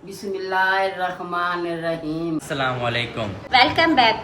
बिस्मिल्लाहिर्रहमानिर्रहीम। अस्सलाम वालेकुम। Welcome back.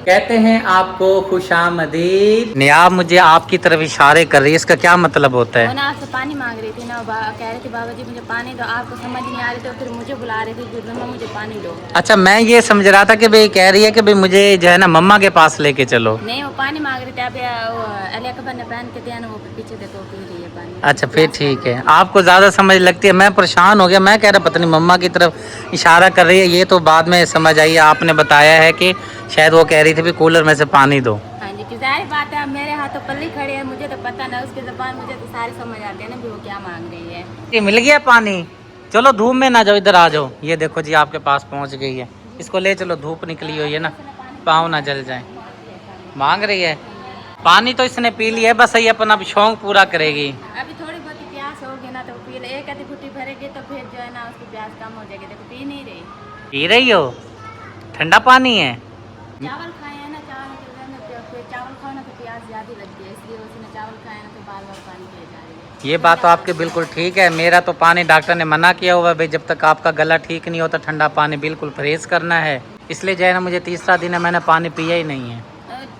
कहते हैं आपको खुशामदीद। नियाब मुझे आपकी तरफ इशारे कर रही है, इसका क्या मतलब होता वो है? ना आपसे पानी मांग रही थी ना, कह रही थी बाबा जी मुझे पानी दो, आपको समझ नहीं आ रही तो फिर मुझे बुला रही थी कि मम्मा मुझे पानी दो। अच्छा, मैं ये समझ रहा था कि भाई कह रही है कि भाई मुझे जो है ना मम्मा के पास लेके चलो। नहीं, वो पानी मांग रही थी। अभी अली अकबर ने पहन के दिया ना, वो पीछे देखो पी रही है पानी। अच्छा फिर ठीक है, आपको ज़्यादा समझ लगती है, मैं परेशान हो गया। मैं कह रहा पता नहीं मम्मा की तरफ इशारा कर रही है, ये तो बाद में समझ आई। आपने बताया है कि शायद वो कह रही थी भी कूलर में से पानी दो। हाँ जी, कि जाहिर बात है, मेरे हाथों पल्ली खड़ी है, मुझे तो पता ना, उसकी ज़बान मुझे तो सारी समझ आती है ना भी वो क्या मांग रही है। ये मिल गया पानी, चलो धूप में ना जाओ, इधर आ जाओ। ये देखो जी आपके पास पहुंच गई है, इसको ले चलो, धूप निकली हुई है ना, पाँव ना जल जाए। मांग रही है पानी, तो इसने पी लिया है, बस ये अपना शौक पूरा करेगी। अभी थोड़ी बहुत प्यास होगी ना तो पी ले, एक आधी घुट्टी भरेगी तो फिर जो है ना उसकी प्यास कम हो जाएगी। देखो पी नहीं रही। पी रही हो? ठंडा पानी है। चावल खाए हैं ना, चावल खाओ ना तो प्यास ज़्यादा लगती है, इसलिए उसने चावल खाए ना तो बार बार पानी पिए जा रही है। ये बात तो आपकी बिल्कुल ठीक है। मेरा तो पानी डॉक्टर ने मना किया हुआ है भाई, जब तक आपका गला ठीक नहीं होता ठंडा पानी बिल्कुल परहेज करना है। इसलिए जो है ना मुझे तीसरा दिन है, मैंने पानी पिया ही नहीं है।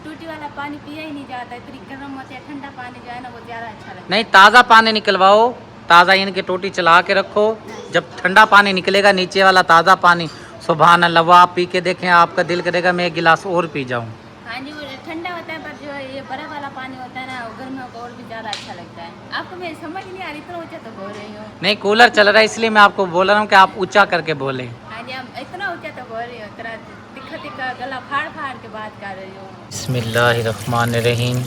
टूटी वाला पानी पिया ही नहीं जाता, इतनी गर्म होती है। ठंडा पानी जो है ना वो ज़्यादा अच्छा लगता है। नहीं, ताज़ा पानी निकलवाओ, ताज़ा इनकी टोटी चला के रखो, जब ठंडा पानी निकलेगा नीचे वाला ताज़ा पानी, सुभान अल्लाह, वो आप पी के देखें, आपका दिल करेगा मैं एक गिलास और पी जाऊँ। हाँ जी, वो ठंडा होता है, पर जो ये बर्फ वाला पानी होता है ना, वो गर्मियों को और भी ज़्यादा अच्छा लगता है। आपको मेरी समझ नहीं आ रही, इतना ऊँचा तो बोल रही हूँ। नहीं, कूलर चल रहा है इसलिए मैं आपको बोल रहा हूँ कि आप ऊंचा करके बोले। हाँ जी, हम इतना ऊँचा तो बोल रही हूँ, इतना तिखा तिखा गला फाड़ फाड़ के बात कर रही हूँ। बिस्मिल्लाहिर्रहमानिर्रहीम।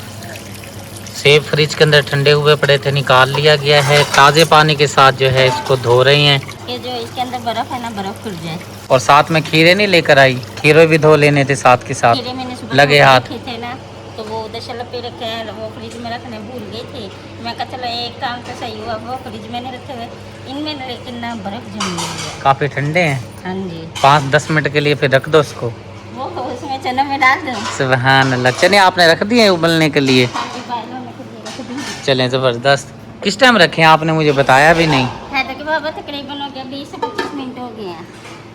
सेब फ्रिज के अंदर ठंडे हुए पड़े थे, निकाल लिया गया है, ताज़े पानी के साथ जो है इसको धो रही हैं। ये जो इसके अंदर बर्फ है ना, बर्फ खुल जाए। और साथ में खीरे नहीं लेकर आई, खीरे भी धो लेने थे साथ के साथ। खीरे मैंने सुबह लगे हाथ थे ना, तो वो उधर शलप पे रखे हैं, वो फ्रिज में रखने भूल गई थी। मैं कहा चलो एक काम तो सही हुआ, वो फ्रिज में नहीं रखे हुए, इनमें लेकिन ना बर्फ जम गई है। काफ़ी ठंडे हैं। हाँ जी, 5-10 मिनट के लिए फिर रख दो उसको। वो उसमें चना में डाल दो। सुभान अल्लाह, चने आपने रख दिए उबलने के लिए? हाँ जी, बालों में खुद रख दी। चलें, ज़बरदस्त। किस टाइम रखे हैं आपने मुझे बताया भी नहीं। है तो कि बाबा तकरीबन हो गया 20 से 25 मिनट हो गए हैं।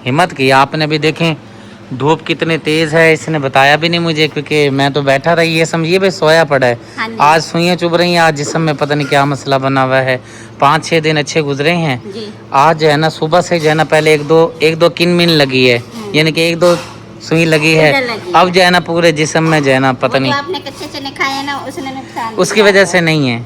हिम्मत की आपने भी, देखें धूप कितनी तेज़ है, इसने बताया भी नहीं मुझे, क्योंकि मैं तो बैठा रही, ये समझिए भाई सोया पड़ा है। हाँ जी। आज सुइयाँ चुभ रही हैं, आज जिस्म में पता नहीं क्या मसला बना हुआ है। 5-6 दिन अच्छे गुजरे हैं, जी। आज जो है ना सुबह से जो है ना पहले एक दो किन मिन लगी है, यानी कि 1-2 सुई लगी है। इधर लगी। अब जो है ना पूरे जिस्म में जो है ना पता वो नहीं, जो आपने कच्चे चने खाए हैं ना, उसने नुकसान उसकी दिया। वजह से नहीं है।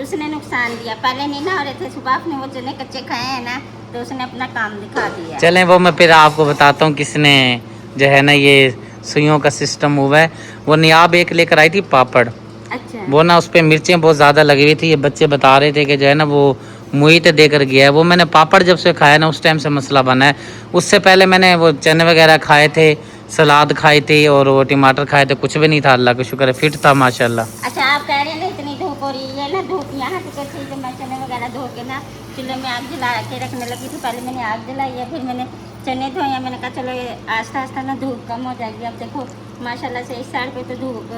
उसने नुकसान दिया। पहले नहीं ना हो रहे थे, सुबह आपने वो चने कच्चे खाए हैं ना, तो उसने अपना काम दिखा दिया। चलें, वो मैं फिर आपको बताता हूँ किसने जो है ना ये सुइयों का सिस्टम हुआ है। वो नियाब एक लेकर आई थी पापड़, अच्छा। वो ना उस पर मिर्चें बहुत ज़्यादा लगी हुई थी। ये बच्चे बता रहे थे कि जो है ना वो मुई तो देकर गया है। वो मैंने पापड़ जब से खाया ना उस टाइम से मसला बना है। उससे पहले मैंने वो चने वगैरह खाए थे, सलाद खाई थी और वो टमाटर खाए थे, कुछ भी नहीं था, अल्लाह का शुक्र है, फिट था माशाल्लाह। अच्छा, आप कह रहे हैं ना इतनी धूप हो रही है ना, धूप यहाँ से कैसे, जब मैं चने वगैरह धो के ना चूल्हे में आग जला के रखने लगी थी, पहले मैंने आग जलाई है, फिर मैंने चने धोए। मैंने कहा चलो आस्ता आस्ता ना धूप कम हो जाएगी। अब देखो माशाल्लाह से इस साइड पे तो धूप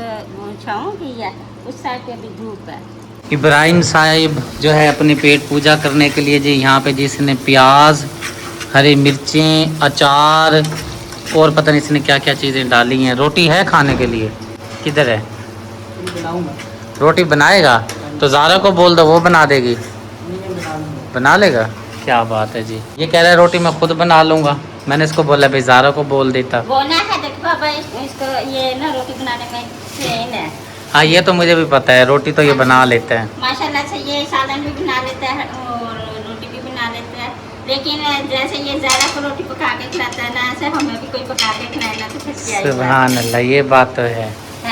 छाँव की है, उस साइड पे अभी धूप है। इब्राहिम साहिब जो है अपनी पेट पूजा करने के लिए जी यहाँ पे जिसने प्याज, हरी मिर्चें, अचार और पता नहीं इसने क्या क्या चीज़ें डाली हैं। रोटी है खाने के लिए? किधर है? रोटी बनाएगा तो ज़ारा को बोल दो, वो बना देगी। बना लेगा, क्या बात है जी। ये कह रहा है रोटी मैं खुद बना लूँगा। मैंने इसको बोला भाई ज़ारा को बोल देता। वो ना है देखो बाबा, इसको ये ना रोटी बनाने में ट्रेन है। हाँ, ये तो मुझे भी पता है, रोटी तो ये बना लेते हैं माशाल्लाह से। ये सालन भी बना लेता है और रोटी भी बना लेता है, लेकिन जैसे ये ज़्यादा को रोटी पका के खिलाता है ना, ऐसे हमें भी कोई पका के खिलाए ना तो फिर क्या ही बात सुभान अल्लाह, ये बात तो है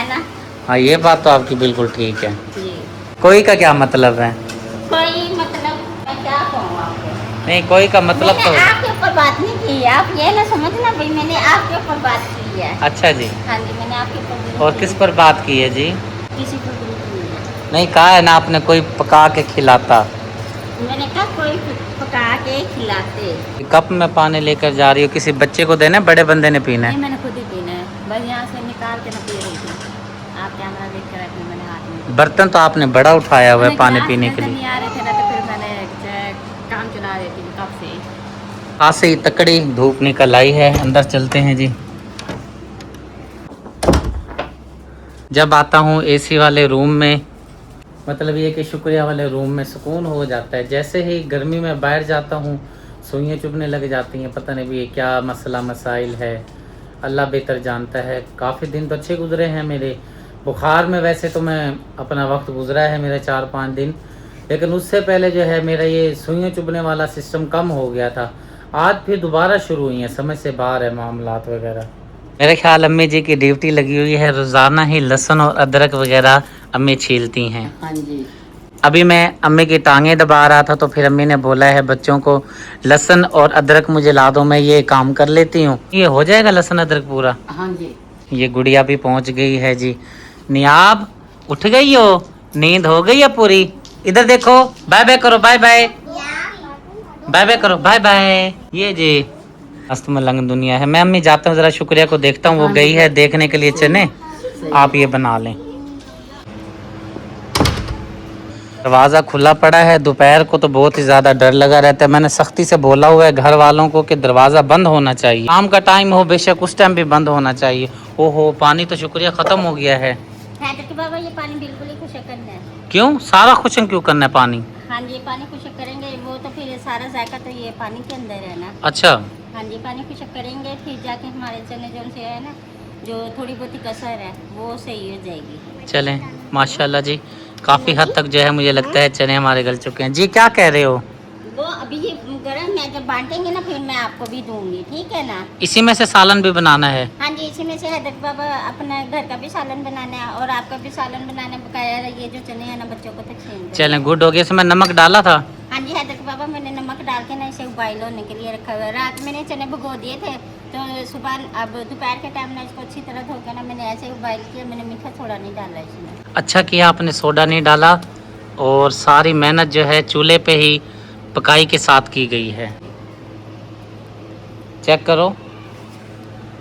ना। हाँ, ये बात तो आपकी बिल्कुल ठीक है। जी। कोई का क्या मतलब है? कोई मतलब मैं क्या कहूँ आपको, नहीं, कोई का मतलब मैंने तो। आपके ऊपर बात नहीं की है, आप ये ना समझना भाई, मैंने आपके ऊपर बात की है। अच्छा जी। हाँ जी, मैंने आपके ऊपर। और किस पर बात की है जी? किसी पर भी नहीं है। नहीं, कहा है ना आपने कोई पका के खिलाता। मैंने कहा कोई पका के खिलाते। कप में पानी लेकर जा रही हो, किसी बच्चे को देना है, बड़े बंदे ने पीना नहीं, है? मैंने खुद ही पीना है, बस यहाँ से निकाल के ना पी रही थी। आप कैमरा देख के रखना, मैंने हाथ में। बर्तन तो आपने बड़ा उठाया हुआ है पानी पीने के नहीं लिए। आ रहे थे ना, तो फिर मैंने काम चला रही थी कब से। जी। खासी तकड़ी धूप निकल आई है, अंदर चलते हैं जी। जब आता हूँ एसी वाले रूम में, मतलब ये कि शुक्रिया वाले रूम में सुकून हो जाता है। जैसे ही गर्मी में बाहर जाता हूँ सुइयाँ चुभने लग जाती हैं, पता नहीं भी ये क्या मसला मसाइल है, अल्लाह बेहतर जानता है। काफ़ी दिन तो अच्छे गुजरे हैं मेरे। बुखार में वैसे तो मैं अपना वक्त गुजरा है मेरा 4-5 दिन, लेकिन उससे पहले जो है मेरा ये सुइयाँ चुभने वाला सिस्टम कम हो गया था। आज फिर दोबारा शुरू हुई हैं, समझ से बाहर है मामलात वगैरह। मेरे ख्याल अम्मी जी की ड्यूटी लगी हुई है, रोज़ाना ही लहसुन और अदरक वगैरह अम्मी छीलती हैं। हाँ जी। अभी मैं अम्मी की टांगें दबा रहा था तो फिर अम्मी ने बोला है बच्चों को लहसुन और अदरक मुझे ला दो, मैं ये काम कर लेती हूँ। ये हो जाएगा लहसुन अदरक पूरा? हाँ जी। ये गुड़िया भी पहुँच गई है जी। नियाब उठ गई हो, नींद हो गई है पूरी? इधर देखो, बाय बाय करो, बाय बाय बाय बाय करो, बाय बाय। ये जी मस्त मलंग दुनिया है। मैं अम्मी जाता हूँ, ज़रा शुक्रिया को देखता हूँ, वो गई है देखने के लिए चने। आप ये बना लें। दरवाज़ा खुला पड़ा है, दोपहर को तो बहुत ही ज़्यादा डर लगा रहता है। मैंने सख्ती से बोला हुआ है घर वालों को कि दरवाज़ा बंद होना चाहिए, शाम का टाइम हो बेशक उस टाइम भी बंद होना चाहिए। ओहो पानी तो शुक्रिया ख़त्म हो गया है। बाबा ये पानी बिल्कुल ही खुशक करना है। क्यों सारा खुशक क्यों करना है पानी? हाँ जी, पानी खुशक करेंगे वो तो फिर सारा जायका तो ये पानी के अंदर है ना। अच्छा हाँ जी, पानी खुशक करेंगे फिर जाके हमारे चने जो से है ना, जो थोड़ी बहुत कसर है वो सही हो जाएगी। चलें माशाल्लाह जी, काफ़ी हद तक जो है मुझे लगता है चने हमारे गल चुके हैं। जी क्या कह रहे हो? वो अभी ये गर्म है, जब बांटेंगे ना फिर मैं आपको भी दूंगी, ठीक है ना। इसी में से सालन भी बनाना है? हाँ जी, इसी में से हैदर बाबा अपना घर का भी सालन बनाना है और आपका भी सालन बनाना है बकाया। ये जो चने हैं ना बच्चों को तकसीम। चलें गुड हो गया। इसमें नमक डाला था? हाँ जी हैदर बाबा, मैंने नमक डाल के ना इसे उबाइल होने के लिए रखा हुआ है। रात मैंने चने भिगो दिए थे तो सुबह अब दोपहर के टाइम ना इसको अच्छी तरह धो के ना मैंने ऐसे उबाइल किया। मैंने मीठा थोड़ा नहीं डाला इसमें। अच्छा किया आपने, सोडा नहीं डाला। और सारी मेहनत जो है चूल्हे पे ही पकाई के साथ की गई है। चेक करो,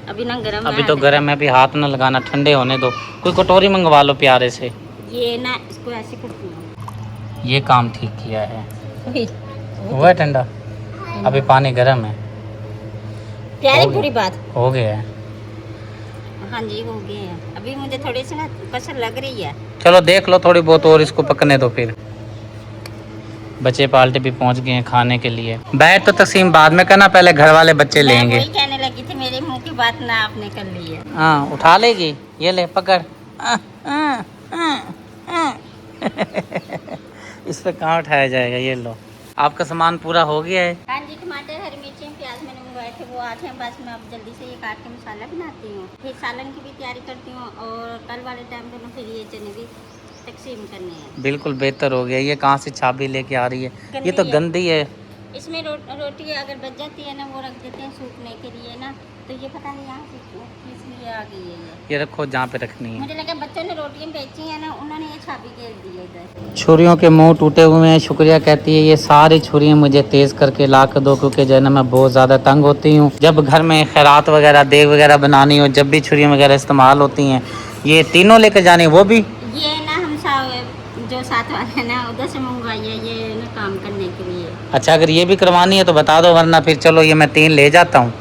अभी ना गर्म अभी तो गर्म है, अभी हाथ ना लगाना, ठंडे होने दो। कोई कटोरी मंगवा लो प्यारे से। ये ना इसको ऐसे करती हूँ। ये काम ठीक किया है। हुआ है ठंडा? अभी पानी गर्म है। प्यारी हो गया। पूरी बात हो गया है। हाँ जी हो गए हैं। अभी मुझे थोड़ी सी ना कसर लग रही है। चलो देख लो थोड़ी बहुत और, इसको पकने दो। फिर बच्चे पाल्टे भी पहुंच गए हैं खाने के लिए। बैठ तो तकसीम बाद में करना, पहले घर वाले बच्चे मैं लेंगे। वही कहने लगी थी, मेरे मुंह की बात ना आपने कर ली है। हाँ उठा लेगी, ये ले पकड़। इस पे कहाँ उठाया जाएगा, ये लो। आपका सामान पूरा हो गया है? हाँ जी, टमाटर, हरी मिर्ची, प्याज मैंने मंगवाए थे वो आते हैं। बस मैं अब जल्दी से ये काट के मसाला बनाती हूँ, फिर सालन की भी तैयारी करती हूँ और कल वाले टाइम पे ना फिर ये चने भी तकसीम करने हैं। बिल्कुल बेहतर हो गया। ये कहाँ से चाबी लेके आ रही है? ये तो गंदी है। इसमें रोटी अगर बच जाती है ना वो रख देते हैं सूखने के लिए ना, तो ये पता नहीं यहाँ से किस लिए आ गई है। ये रखो जहाँ पे रखनी है। मुझे लगा बच्चों ने रोटियाँ बेची हैं ना, उन्होंने ये छाबी घेर दी है इधर। छुरियों के मुंह टूटे हुए हैं। शुक्रिया कहती है ये सारी छुरियाँ मुझे तेज़ करके ला कर दो, क्योंकि जो है ना मैं बहुत ज़्यादा तंग होती हूँ। जब घर में खैरात वगैरह देग वगैरह बनानी हो, जब भी छुरियाँ वगैरह इस्तेमाल होती हैं। ये तीनों लेकर जानी, वो भी ये ना हम जो साथ वाले हैं ना उधर से मंगवाई है ये ना काम करने के लिए। अच्छा अगर ये भी करवानी है तो बता दो, वरना फिर चलो ये मैं 3 ले जाता हूँ।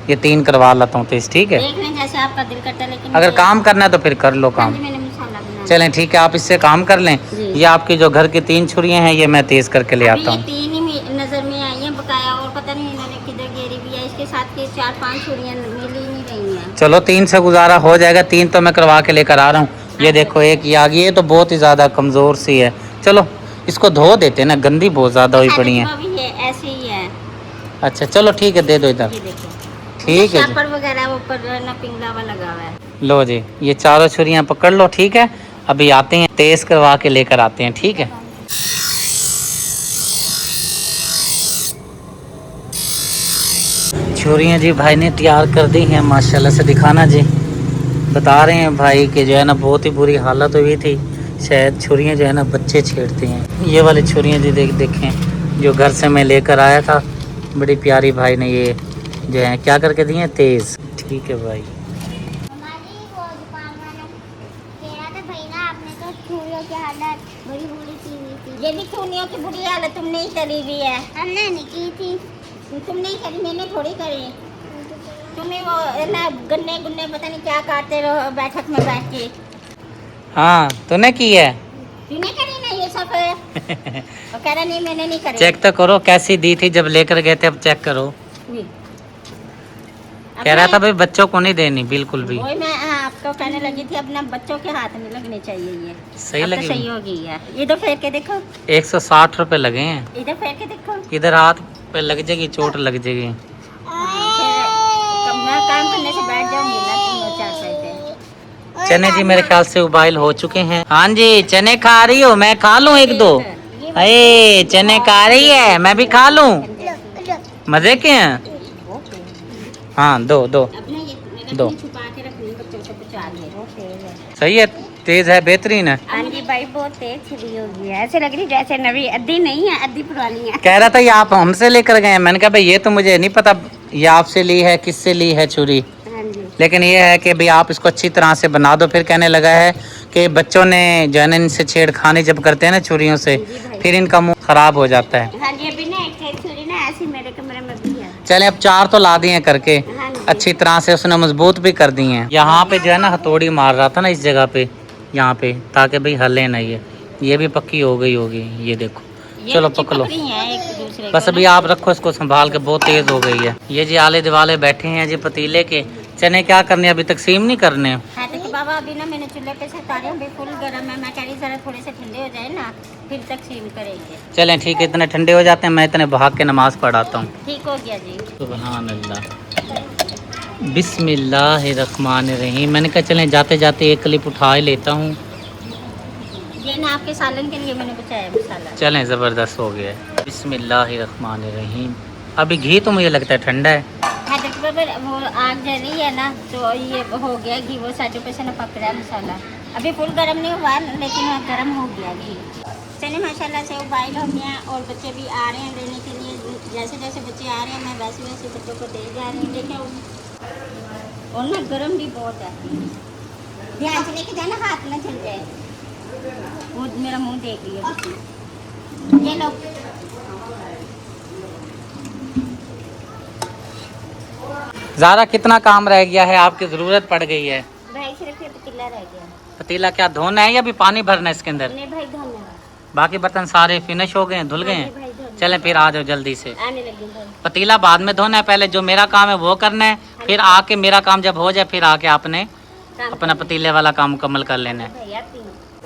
ये 3 करवा लेता हूँ तेज, ठीक है? देख लें जैसे आपका दिल करता है, लेकिन अगर काम करना है तो फिर कर लो काम। मैंने मसाला बनाया। चलें ठीक है, आप इससे काम कर लें। ये आपकी जो घर की 3 छुरियाँ हैं ये मैं तेज़ करके ले आता हूँ। 3 ही नज़र में आई हैं बकाया, और पता नहीं इन्होंने किधर घेरी भी है। इसके साथ के 4-5 छुरियाँ मिल ही नहीं रही हैं। चलो 3 से गुजारा हो जाएगा। 3 तो मैं करवा के लेकर आ रहा हूँ। ये देखो एक ये आ गई है, तो बहुत ही ज़्यादा कमज़ोर सी है। चलो इसको धो देते हैं ना, गंदी बहुत ज़्यादा हुई पड़ी है। ऐसे ही है। अच्छा चलो ठीक है, दे दो इधर। ये देखो ठीक है जी। शापर वगैरह ऊपर ना पिंगला हुआ लगा हुआ है। लो जी ये चारों छुरियाँ पकड़ लो, ठीक है? अभी आते हैं, तेज़ करवा के लेकर आते हैं, ठीक है? छुरियाँ जी भाई ने तैयार कर दी हैं माशाल्लाह से। दिखाना जी, बता रहे हैं भाई कि जो है ना बहुत ही बुरी हालत हुई थी। शायद छुरियाँ जो है ना बच्चे छेड़ती हैं। ये वाली छुरियाँ जी देखें, जो घर से मैं लेकर आया था, बड़ी प्यारी भाई ने ये जो है क्या करके दी हैं, तेज़। ठीक है भाई। हमारी वो दुकान वाला कह रहा था भाई ना आपने तो छुरियों की हालत बड़ी बुरी की हुई थी। ये भी छुरियों की बुरी हालत तुमने ही करी हुई है। हमने नहीं की थी। तुम नहीं करी, मैंने थोड़ी करी। तुम्हें वो ना गन्ने गुन्ने पता नहीं क्या काटते रहो बैठक में बैठ के। हाँ तूने की है। तूने करी ना ये सब? वो कह रहा नहीं मैंने नहीं करी। चेक तो करो कैसी दी थी जब लेकर गए थे, अब चेक करो। कह रहा था भाई बच्चों को नहीं देनी बिल्कुल भी। वही मैं आपको कहने लगी थी, अपना बच्चों के हाथ में लगनी चाहिए ये। सही अब तो लगी। सही हो गई है। इधर फेर के देखो, 160 रुपए लगे हैं। इधर फेर के देखो। इधर हाथ पे लग जाएगी, चोट लग जाएगी। फिर मैं काम करने से बैठ जाऊंगी ना, तुम वो 4 पैसे। चने जी मेरे ख्याल से उबाइल हो चुके हैं। हाँ जी चने खा रही हो, मैं खा लूं एक दो? अरे चने खा रही है, मैं भी खा लूं? मजे के हैं। हाँ दो दो अपने ये दो। छुपा के रखनी बच्चों से कुछ आगे। सही है, तेज है, बेहतरीन है। हाँ जी भाई बहुत तेज छिड़ी होगी है, ऐसे लग रही जैसे नवी, अद्धी नहीं है अद्धी पुरानी है। कह रहा था ये आप हमसे लेकर गए हैं। मैंने कहा भाई ये तो मुझे नहीं पता ये आपसे ली है किससे ली है छुरी, हाँ जी। लेकिन ये है कि भाई आप इसको अच्छी तरह से बना दो। फिर कहने लगा है कि बच्चों ने जो है ना इनसे छेड़खानी जब करते हैं ना छुरियों से, फिर इनका मुंह खराब हो जाता है। हाँ जी अभी ना एक छुरी ना ऐसी मेरे कमरे में भी है। चले अब 4 तो ला दिए करके, हाँ जी। अच्छी तरह से उसने मजबूत भी कर दी हैं। यहाँ पे जो है ना हथौड़ी मार रहा था ना इस जगह पे, यहाँ पे, ताकि भाई हले ना ये भी पक्की हो गई होगी। ये देखो चलो पकड़ लो बस। अभी आप रखो इसको संभाल के, बहुत तेज हो गई है। ये जी आले दिवाले बैठे हैं जी पतीले के। चने क्या करने, अभी तकसीम नहीं करने। हाँ तो बाबा अभी ना मैंने चूल्हे पे से उतारे, अभी फुल गर्म है। मैं कह रही जरा थोड़े से ठंडे हो जाए ना फिर तकसीम करेंगे। चलें ठीक है, इतने ठंडे हो जाते हैं, मैं इतने भाग के नमाज पढ़ाता हूँ। ठीक हो गया जी। सुभान अल्लाह, बिस्मिल्लाहिर्रहमानिर्रहीम। मैंने कहा चलें जाते जाते एक क्लिप उठा ही लेता हूँ। ये ना आपके सालन के लिए मैंने बचाया मसाला। चलें ज़बरदस्त हो गया है। बिस्मिल्लाहिर्रहमानिर्रहीम। अभी घी तो मुझे लगता है ठंडा है। हाँ देखो बाबा वो आग जल रही है ना, तो ये हो गया घी, वो साइडों पे से ना पक रहा है मसाला। अभी फुल गर्म नहीं हुआ लेकिन गर्म हो गया घी। चलिए माशाल्लाह से उबाइल हो गया और बच्चे भी आ रहे हैं लेने के लिए। जैसे जैसे बच्चे आ रहे हैं मैं वैसे वैसे बच्चों को दे जा रही हूँ। देखिए और ना गर्म भी बहुत है, ध्यान से लेके जाना हाथ ना चल जाए। वो मेरा मुंह देख रही है बच्ची। ये लो ज़ारा कितना काम रह गया है, आपकी ज़रूरत पड़ गई है। भाई सिर्फ ये पतीला रह गया। पतीला क्या धोना है या अभी पानी भरना है इसके अंदर? नहीं भाई धोना, बाकी बर्तन सारे फिनिश हो गए हैं, धुल गए भाई हैं। धोना। चलें फिर आ जाओ जल्दी से। आने लगी धोना। पतीला बाद में धोना है, पहले जो मेरा काम है वो करना है, फिर आके मेरा काम जब हो जाए फिर आके आपने अपना पतीले वाला काम मुकम्मल कर लेना है। भैया तीन।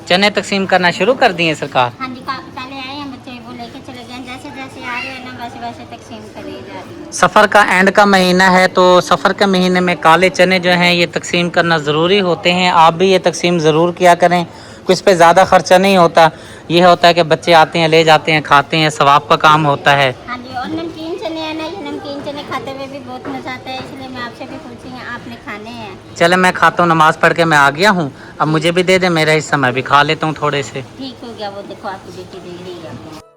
चने तकसीम करना शुरू कर दिए सरकार। हाँ जी पहले आए हैं बच्चे, वो लेके चले गए। जैसे जैसे आ रहे हैं ना वैसे वैसे तकसीम करे जा रही है। सफ़र का एंड का महीना है, तो सफ़र के महीने में काले चने जो हैं ये तकसीम करना ज़रूरी होते हैं। आप भी ये तकसीम ज़रूर किया करें, कुछ पे ज़्यादा खर्चा नहीं होता। ये होता है कि बच्चे आते हैं ले जाते हैं खाते हैं, सवाब का काम होता है। हाँ जी और नमकीन चने हैं ना, ये नमकीन चने खाते हुए भी बहुत मज़ा आता है, इसलिए मैं आपसे भी पूछी हैं आपने खाने हैं। चले मैं खाता हूँ, नमाज़ पढ़ के मैं आ गया हूँ। अब मुझे भी दे दे मेरा हिस्सा, मैं भी खा लेता हूँ थोड़े से। ठीक हो गया, वो देखो आपकी बेटी दे रही है।